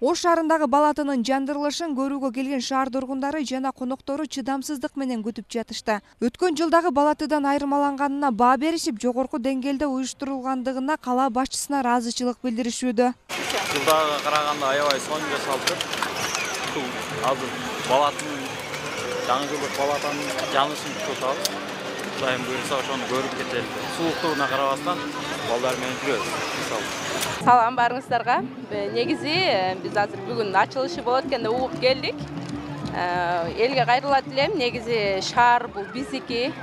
Ош шаарындагы балатынын жандырылышын көрүүгө келген шаар тургундары жана коноктору чыдамсыздык менен күтүп жатышты. Өткөн жылдагы балатыдан айырмаланганына баа беришип, жогорку деңгээлде уюштурулгандыгына кала башчысына ыраазычылык билдиришүүдө. Жылдагы караганда аябай сонун жасалды. Азыр балатынын жаңы жылдык балатанын жанышын күтүп атабыз. Кудайым буйрса ошону көрүп кетели. Сууктугуна карабастан балдар менен жүрөбүз. Салам барыңыздарга. Негизи биз азыр бүгүн ачылышы болот экенде угуп келдик. Элге кайрылат элем. Негизи шаар бул биздики.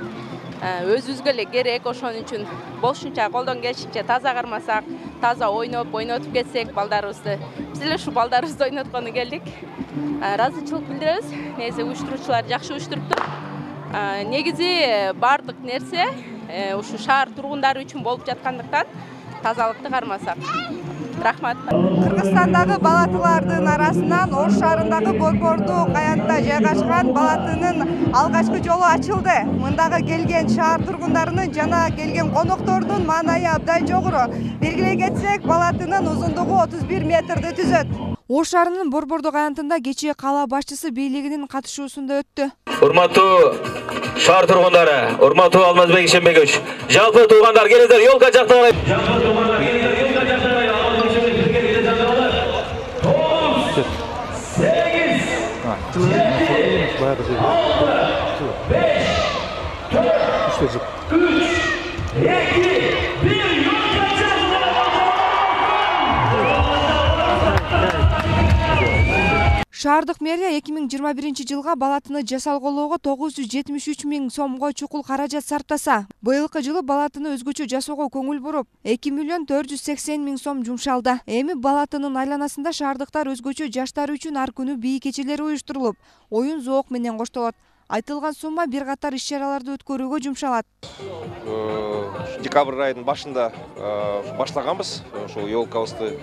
Өзүбүзгө эле керек. Ошон үчүн болушунча колдон келишинче таза кармасак, таза ойнотуп кетсек балдарыбызды. Биз эле ушу балдарыбызды ойноткону келдик. Ыраазычылык билдиребиз. Негизи уюштуруучулар жакшы уюштуруптур. Негизи бардык нерсе ушу шаар тургундары үчүн болуп жаткандыктан тазалыкты кармасак. Рахмат. Кыргызстандагы балатылардын арасынан Ош шаарындагы Борбордуу каянтта жайгашкан балатынын алгачкы жолу ачылды. Мындагы келген шаар тургундарынын жана келген коноктордун маанайы абдан жогору. Белгилей кетсек, балатынын узундугу 31 метрди түзөт. Ош шаарынын Борбордуу каянтында кечээ кала башчысы бийлигинин катышуусунда өттү. Урматтуу шаар тургундары, урматтуу Алмазбек Ишенбекович, жалпы туугандар келиңиздер, ёлка жактагыла. Жалпы туугандар келиңиздер, ёлка жактагыла. Алмазбек Ишенбековичке келе жактагыла. 9, 8, 7, 6, 5, 4, 3, 2, 1, Шаардык мэрия 2021 жылга балатыны жасалголоого 973 000 сомго чукул каражат сарптаса, быйылкы жылы балатыны өзгөчө жасоого көңүл буруп, 2 480 000 сом жумшалды. Эми балатынын айланасында шаардыктар өзгөчө жаштар үчүн ар күнү бий кечелери уюштурулуп, оюн зоок менен коштолот. Айтылган сумма бир катар иш-чараларды өткөрүүгө жумшалат. Декабрь айынын башында башлаганбыз. Ошол ёлкабызды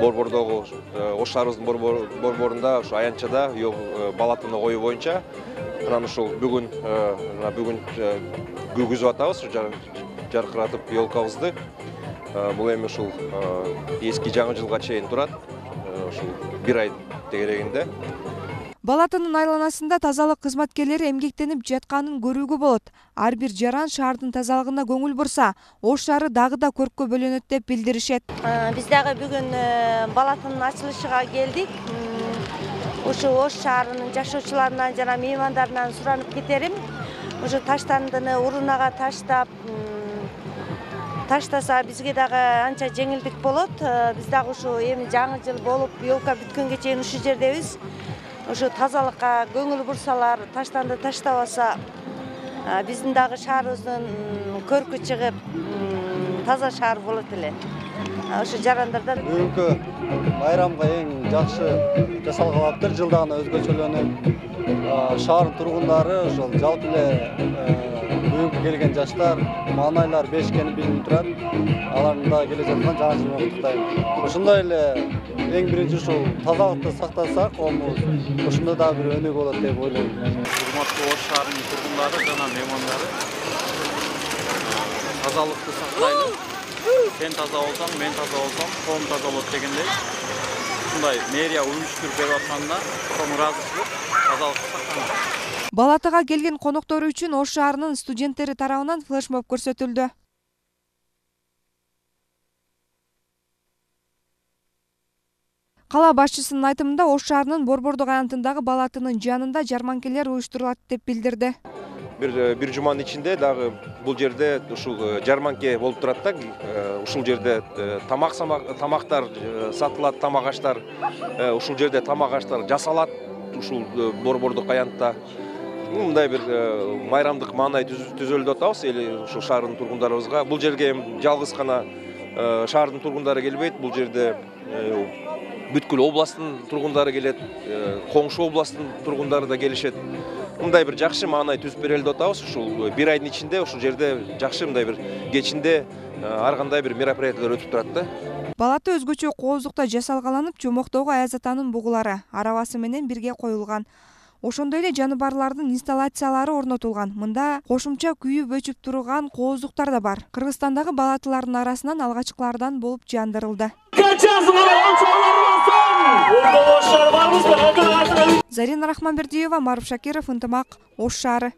Борбордогу Ош шаарыбыздын борборунда, ошо аянтчада балатыны коюу боюнча. Анан ошол бүгүн күйгүзүп атабыз, жаркыратып ёлкабызды. Бул эми ушул эски жаңы жылга чейин турат. Ушул бир ай тегерегинде. Балатынын айланасында тазалык кызматкерлери эмгектенип жатканын көрүүгө болот. Ар бир жаран шаардын тазалыгына көңүл бурса, Ош шаары дагы да көрккө бөлөнөт деп билдиришет. Биз дагы бүгүн балатынын ачылышыга келдик. Ушу Ош шаарынын жашоочуларынан жана меймандарынан суранып кетерим. Ушу таштандыны урунага таштаса бизге дагы анча жеңилдик болот. Биз дагы ушу эми жаңы жыл болуп, ёлка бүткөнгө чейин ушу жердебиз. Ушу тазалыкка көңүл бурсалар, таштанды таштабаса, биздин дагы шаарыбыздын көркү чыгып, таза шаар болот эле. Ушу жарандардан бүгүнкү байрамга эң жакшы жасалгалаптыр, жылдагына өзгөчөлөнүп. Шаар тургундары ошол жалпы эле бүгүнкү келген жаштар, маанайлар бешкени билинип турат. Алардын да келе жаткан жаңы жыл менен куттуктайм. Ошондой эле эң биринчи ушул тазалыкты сактасак, ошондо да бир өнүгүү болот деп ойлойм. Урматтуу Ош шаарынын тургундары жана меймандары, тазалыкты сактайлы. Сен таза болсоң, мен таза болсом, коом таза болот дегендей. Ушундай мэрия уюштуруп берип атканына чоң ыраазычылык, тазалыкты сактанат. Балатыга келген коноктору үчүн Ош шаарынын студенттери тарабынан флешмоб көрсөтүлдү. Кала башчысынын айтымында Ош шаарынын Борбордуу каянтындагы балатынын жанында жарманкелер уюштурулат деп билдирди. Бир жуманын ичинде дагы бул жерде ушул жарманке болуп турат да. Ушул жерде тамактар сатылат, тамак аштар. Ушул жерде тамак аштар жасалат. Ушул Борбордуу каянтта мындай бир майрамдык маанай түзөлүп атабыз эли ушул шаардын тургундарыбызга. Бул жерге жалгыз гана шаардын тургундары келбейт. Бул жерде бүткүл областтын тургундары келет, коңшу областтын тургундары да келишет. Мындай бир жакшы маанай түзүп берели деп атабыз. Ушул бир айдын ичинде ушул жерде жакшы мындай бир кечинде ар кандай бир мероприятиялар өтүп турат да. Балаты өзгөчө кооздукта жасалгаланып, жомоктогу Аяз атанын бугулары арабасы менен бирге коюлган. Ошондой эле жаныбарлардын инсталляциялары орнотулган. Мында кошумча күйүп өчүп турган кооздуктар да бар. Кыргызстандагы балатылардын арасынан алгачкылардан болуп жандырылды. Зарина Рахманбердиева, Маруф Шакиров, Ынтымак, Ош шаары.